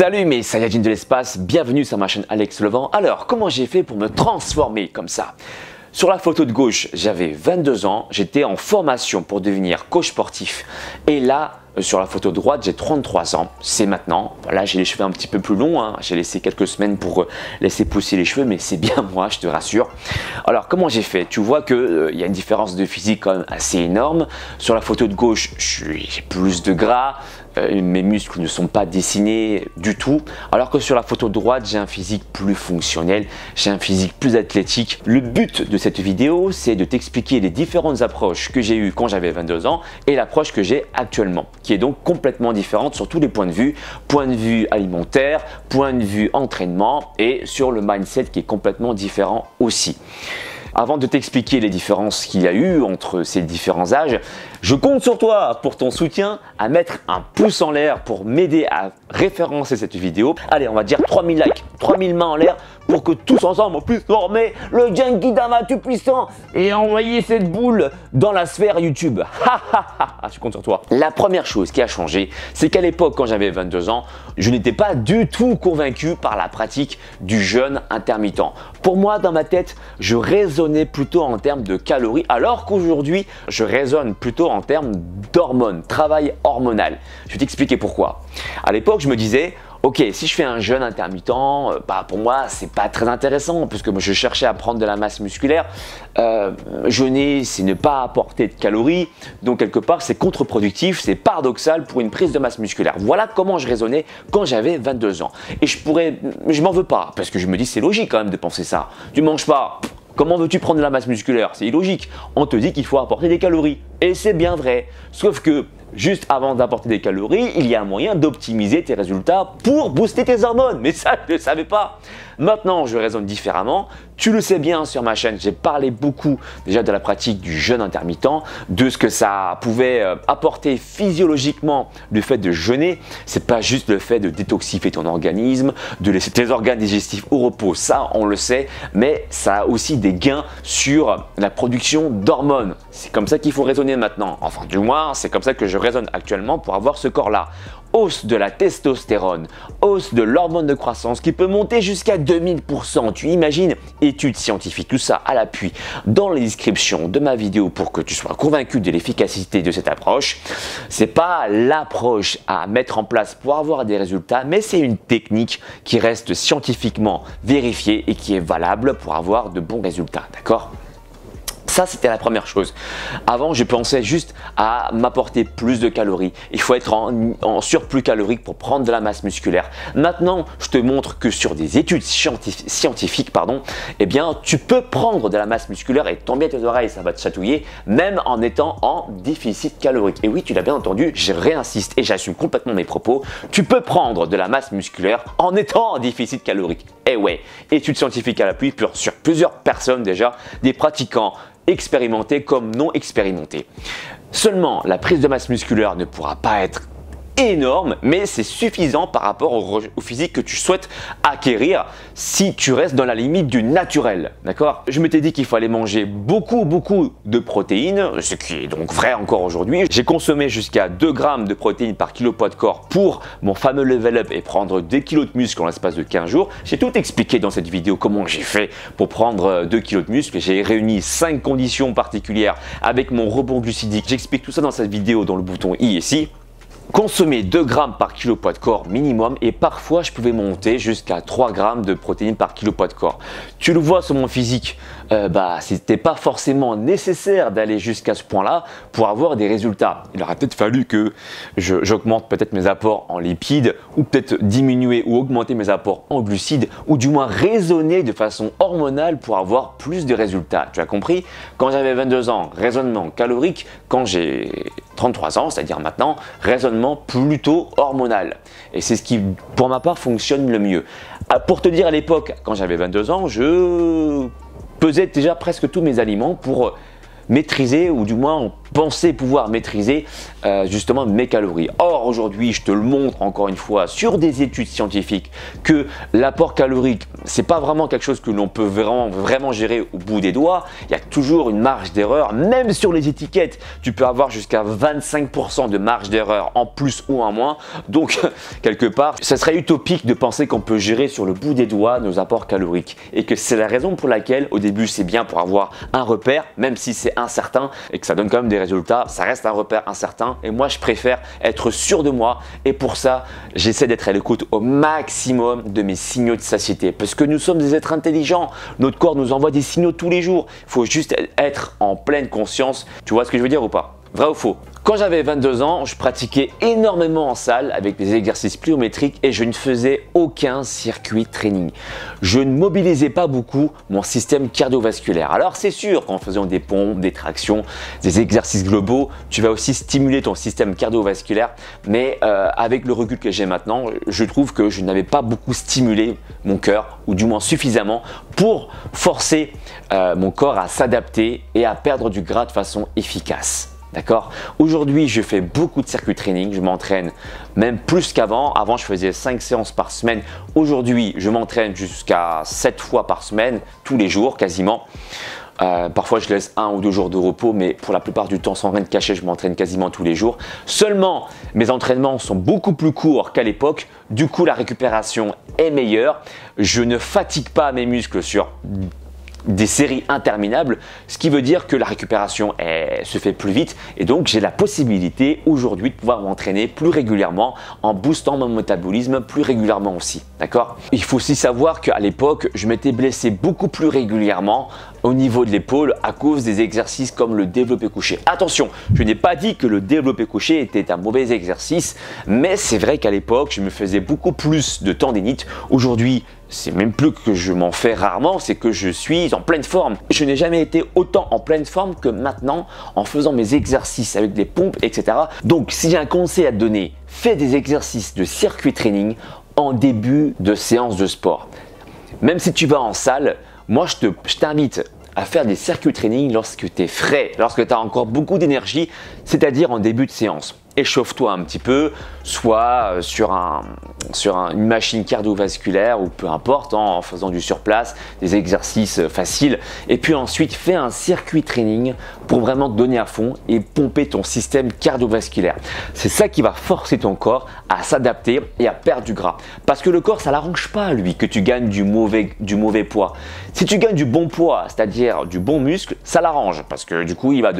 Salut mes Saiyajins de l'espace, bienvenue sur ma chaîne Alex Levent. Alors, comment j'ai fait pour me transformer comme ça? Sur la photo de gauche, j'avais 22 ans, j'étais en formation pour devenir coach sportif. Et là, sur la photo de droite, j'ai 33 ans, c'est maintenant. Voilà, j'ai les cheveux un petit peu plus longs, hein. J'ai laissé quelques semaines pour laisser pousser les cheveux, mais c'est bien moi, je te rassure. Alors, comment j'ai fait? Tu vois qu'il y a une différence de physique quand même assez énorme. Sur la photo de gauche, j'ai plus de gras. Mes muscles ne sont pas dessinés du tout, alors que sur la photo de droite, j'ai un physique plus fonctionnel, j'ai un physique plus athlétique. Le but de cette vidéo, c'est de t'expliquer les différentes approches que j'ai eues quand j'avais 22 ans et l'approche que j'ai actuellement, qui est donc complètement différente sur tous les points de vue alimentaire, point de vue entraînement et sur le mindset qui est complètement différent aussi. Avant de t'expliquer les différences qu'il y a eu entre ces différents âges, je compte sur toi pour ton soutien à mettre un pouce en l'air pour m'aider à référencer cette vidéo. Allez, on va dire 3000 likes, 3000 mains en l'air pour que tous ensemble on puisse former le Genkidama tout puissant et envoyer cette boule dans la sphère YouTube. Je compte sur toi. La première chose qui a changé, c'est qu'à l'époque, quand j'avais 22 ans, je n'étais pas du tout convaincu par la pratique du jeûne intermittent. Pour moi, dans ma tête, je raisonnais plutôt en termes de calories, alors qu'aujourd'hui, je raisonne plutôt en termes d'hormones, travail hormonal. Je vais t'expliquer pourquoi. À l'époque, je me disais, ok, si je fais un jeûne intermittent, pour moi, c'est pas très intéressant puisque moi, je cherchais à prendre de la masse musculaire. Jeûner, c'est ne pas apporter de calories. Donc, quelque part, c'est contre-productif, c'est paradoxal pour une prise de masse musculaire. Voilà comment je raisonnais quand j'avais 22 ans. Et je m'en veux pas parce que je me dis, c'est logique quand même de penser ça. Tu manges pas. Comment veux-tu prendre de la masse musculaire? C'est illogique. On te dit qu'il faut apporter des calories. Et c'est bien vrai. Sauf que juste avant d'apporter des calories, il y a un moyen d'optimiser tes résultats pour booster tes hormones. Mais ça, je ne le savais pas. Maintenant, je raisonne différemment. Tu le sais bien sur ma chaîne, j'ai parlé beaucoup déjà de la pratique du jeûne intermittent, de ce que ça pouvait apporter physiologiquement le fait de jeûner. C'est pas juste le fait de détoxifier ton organisme, de laisser tes organes digestifs au repos, ça on le sait, mais ça a aussi des gains sur la production d'hormones. C'est comme ça qu'il faut raisonner maintenant. Enfin, du moins, c'est comme ça que je raisonne actuellement pour avoir ce corps-là. Hausse de la testostérone, hausse de l'hormone de croissance qui peut monter jusqu'à 2000%. Tu imagines? Études scientifiques, tout ça à l'appui dans les descriptions de ma vidéo pour que tu sois convaincu de l'efficacité de cette approche. C'est pas l'approche à mettre en place pour avoir des résultats, mais c'est une technique qui reste scientifiquement vérifiée et qui est valable pour avoir de bons résultats. D'accord? Ça, c'était la première chose. Avant, je pensais juste à m'apporter plus de calories. Il faut être en surplus calorique pour prendre de la masse musculaire. Maintenant, je te montre que sur des études scientifiques, eh bien, tu peux prendre de la masse musculaire et tomber à tes oreilles, ça va te chatouiller, même en étant en déficit calorique. Et oui, tu l'as bien entendu, je réinsiste et j'assume complètement mes propos. Tu peux prendre de la masse musculaire en étant en déficit calorique. Et ouais, études scientifiques à l'appui sur plusieurs personnes déjà, des pratiquants expérimentés comme non expérimentés. Seulement, la prise de masse musculaire ne pourra pas être énorme, mais c'est suffisant par rapport au physique que tu souhaites acquérir si tu restes dans la limite du naturel. D'accord? Je m'étais dit qu'il fallait manger beaucoup de protéines, ce qui est donc vrai encore aujourd'hui. J'ai consommé jusqu'à 2 grammes de protéines par kilo poids de corps pour mon fameux level up et prendre 2 kilos de muscle en l'espace de 15 jours. J'ai tout expliqué dans cette vidéo comment j'ai fait pour prendre 2 kilos de muscle. J'ai réuni 5 conditions particulières avec mon rebond glucidique. J'explique tout ça dans cette vidéo dans le bouton i ici. Consommer 2 grammes par kilo poids de corps minimum et parfois je pouvais monter jusqu'à 3 grammes de protéines par kilo poids de corps. Tu le vois sur mon physique, c'était pas forcément nécessaire d'aller jusqu'à ce point-là pour avoir des résultats. Il aurait peut-être fallu que j'augmente peut-être mes apports en lipides ou peut-être diminuer ou augmenter mes apports en glucides ou du moins raisonner de façon hormonale pour avoir plus de résultats. Tu as compris? Quand j'avais 22 ans, raisonnement calorique. Quand j'ai 33 ans, c'est-à-dire maintenant, raisonnement plutôt hormonal. Et c'est ce qui, pour ma part, fonctionne le mieux. Pour te dire, à l'époque, quand j'avais 22 ans, je pesais déjà presque tous mes aliments pour maîtriser ou du moins pensais pouvoir maîtriser justement mes calories. Or aujourd'hui, je te le montre encore une fois sur des études scientifiques que l'apport calorique, c'est pas vraiment quelque chose que l'on peut vraiment gérer au bout des doigts. Il y a toujours une marge d'erreur, même sur les étiquettes, tu peux avoir jusqu'à 25% de marge d'erreur en plus ou en moins. Donc quelque part, ça serait utopique de penser qu'on peut gérer sur le bout des doigts nos apports caloriques et que c'est la raison pour laquelle au début c'est bien pour avoir un repère, même si c'est incertain et que ça donne quand même des résultats, ça reste un repère incertain et moi je préfère être sûr de moi et pour ça j'essaie d'être à l'écoute au maximum de mes signaux de satiété parce que nous sommes des êtres intelligents, notre corps nous envoie des signaux tous les jours, il faut juste être en pleine conscience. Tu vois ce que je veux dire ou pas? Vrai ou faux? Quand j'avais 22 ans, je pratiquais énormément en salle avec des exercices pliométriques et je ne faisais aucun circuit training. Je ne mobilisais pas beaucoup mon système cardiovasculaire. Alors c'est sûr qu'en faisant des pompes, des tractions, des exercices globaux, tu vas aussi stimuler ton système cardiovasculaire. Mais avec le recul que j'ai maintenant, je trouve que je n'avais pas beaucoup stimulé mon cœur, ou du moins suffisamment, pour forcer mon corps à s'adapter et à perdre du gras de façon efficace. D'accord? Aujourd'hui, je fais beaucoup de circuit training, je m'entraîne même plus qu'avant. Avant, je faisais 5 séances par semaine. Aujourd'hui, je m'entraîne jusqu'à 7 fois par semaine, tous les jours quasiment. Parfois, je laisse 1 ou 2 jours de repos, mais pour la plupart du temps, sans rien de cacher, je m'entraîne quasiment tous les jours. Seulement, mes entraînements sont beaucoup plus courts qu'à l'époque. Du coup, la récupération est meilleure. Je ne fatigue pas mes muscles sur des séries interminables, ce qui veut dire que la récupération se fait plus vite et donc j'ai la possibilité aujourd'hui de pouvoir m'entraîner plus régulièrement en boostant mon métabolisme plus régulièrement aussi, d'accord? Il faut aussi savoir qu'à l'époque, je m'étais blessé beaucoup plus régulièrement au niveau de l'épaule à cause des exercices comme le développé couché. Attention, je n'ai pas dit que le développé couché était un mauvais exercice, mais c'est vrai qu'à l'époque, je me faisais beaucoup plus de tendinite. Aujourd'hui, c'est même plus que je m'en fais rarement, c'est que je suis en pleine forme. Je n'ai jamais été autant en pleine forme que maintenant en faisant mes exercices avec des pompes, etc. Donc, si j'ai un conseil à te donner, fais des exercices de circuit training en début de séance de sport. Même si tu vas en salle, moi je t'invite à faire des circuits training lorsque tu es frais, lorsque tu as encore beaucoup d'énergie, c'est-à-dire en début de séance. Échauffe-toi un petit peu, soit sur une machine cardiovasculaire ou peu importe, en faisant du surplace, des exercices faciles. Et puis ensuite, fais un circuit training pour vraiment te donner à fond et pomper ton système cardiovasculaire. C'est ça qui va forcer ton corps à s'adapter et à perdre du gras. Parce que le corps, ça ne l'arrange pas, lui, que tu gagnes du mauvais poids. Si tu gagnes du bon poids, c'est-à-dire du bon muscle, ça l'arrange parce que du coup, il va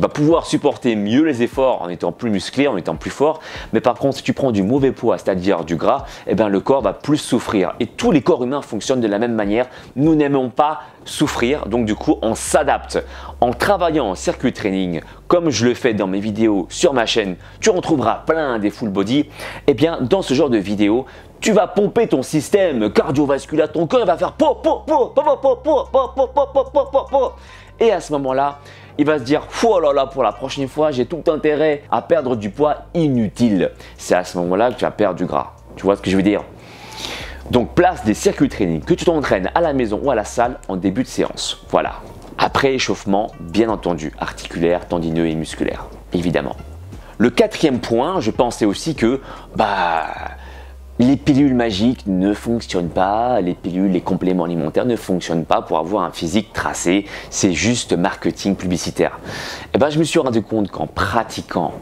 pouvoir supporter mieux les efforts en étant plus musclé, en étant plus fort. Mais par contre, si tu prends du mauvais poids, c'est-à-dire du gras, eh bien, le corps va plus souffrir. Et tous les corps humains fonctionnent de la même manière. Nous n'aimons pas souffrir, donc du coup, on s'adapte. En travaillant en circuit training, comme je le fais dans mes vidéos sur ma chaîne, tu en trouveras plein des full body. Eh bien, dans ce genre de vidéo, tu vas pomper ton système cardiovasculaire, ton cœur va faire po, po, po, po, po, po, po, po, po, po, po, po, po, po. Et à ce moment-là, il va se dire « Oh là là, pour la prochaine fois, j'ai tout intérêt à perdre du poids inutile. » C'est à ce moment-là que tu vas perdre du gras. Tu vois ce que je veux dire? Donc, place des circuits training, que tu t'entraînes à la maison ou à la salle en début de séance. Voilà. Après échauffement, bien entendu, articulaire, tendineux et musculaire, évidemment. Le 4e point, je pensais aussi que les pilules magiques ne fonctionnent pas, les compléments alimentaires ne fonctionnent pas pour avoir un physique tracé, c'est juste marketing publicitaire. Et ben, je me suis rendu compte qu'en pratiquant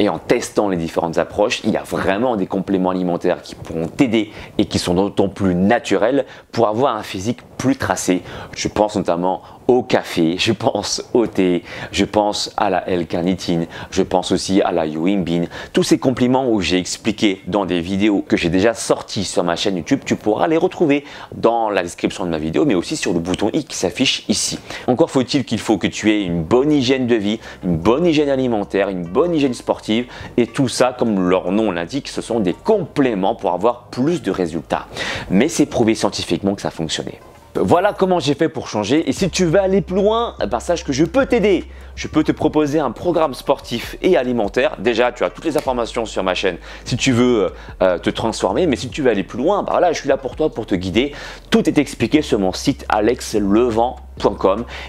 et en testant les différentes approches, il y a vraiment des compléments alimentaires qui pourront t'aider et qui sont d'autant plus naturels pour avoir un physique plus tracé. Je pense notamment au café, je pense au thé, je pense à la L-carnitine, je pense aussi à la yohimbine. Tous ces compléments où j'ai expliqué dans des vidéos que j'ai déjà sorties sur ma chaîne YouTube, tu pourras les retrouver dans la description de ma vidéo, mais aussi sur le bouton i qui s'affiche ici. Encore faut-il qu'il faut que tu aies une bonne hygiène de vie, une bonne hygiène alimentaire, une bonne hygiène sportive, et tout ça, comme leur nom l'indique, ce sont des compléments pour avoir plus de résultats. Mais c'est prouvé scientifiquement que ça fonctionnait. Voilà comment j'ai fait pour changer, et si tu veux aller plus loin, sache que je peux t'aider. Je peux te proposer un programme sportif et alimentaire. Déjà, tu as toutes les informations sur ma chaîne si tu veux te transformer, mais si tu veux aller plus loin, voilà, je suis là pour toi, pour te guider. Tout est expliqué sur mon site alexlevent.fr.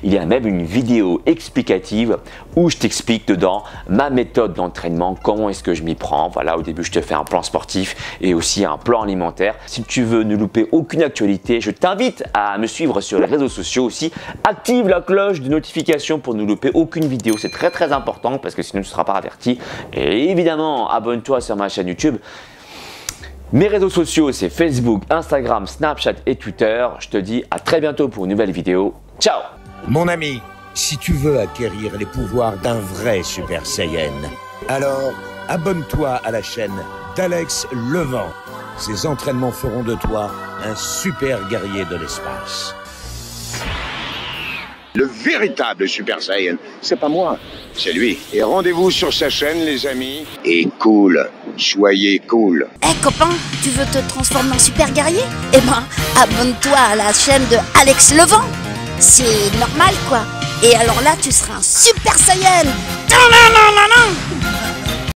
Il y a même une vidéo explicative où je t'explique dedans ma méthode d'entraînement, comment est-ce que je m'y prends. Voilà, au début je te fais un plan sportif et aussi un plan alimentaire. Si tu veux ne louper aucune actualité, je t'invite à me suivre sur les réseaux sociaux aussi. Active la cloche de notification pour ne louper aucune vidéo, c'est très important parce que sinon tu ne seras pas averti. Et évidemment, abonne-toi sur ma chaîne YouTube. Mes réseaux sociaux, c'est Facebook, Instagram, Snapchat et Twitter. Je te dis à très bientôt pour une nouvelle vidéo. Ciao! Mon ami, si tu veux acquérir les pouvoirs d'un vrai Super Saiyan, alors abonne-toi à la chaîne d'Alex Levent. Ces entraînements feront de toi un super guerrier de l'espace. Le véritable Super Saiyan, c'est pas moi, c'est lui. Et rendez-vous sur sa chaîne, les amis. Et cool, soyez cool. Copain, tu veux te transformer en super guerrier? Eh ben, abonne-toi à la chaîne de Alex Levent. C'est normal, quoi. Et alors là, tu seras un Super Saiyan.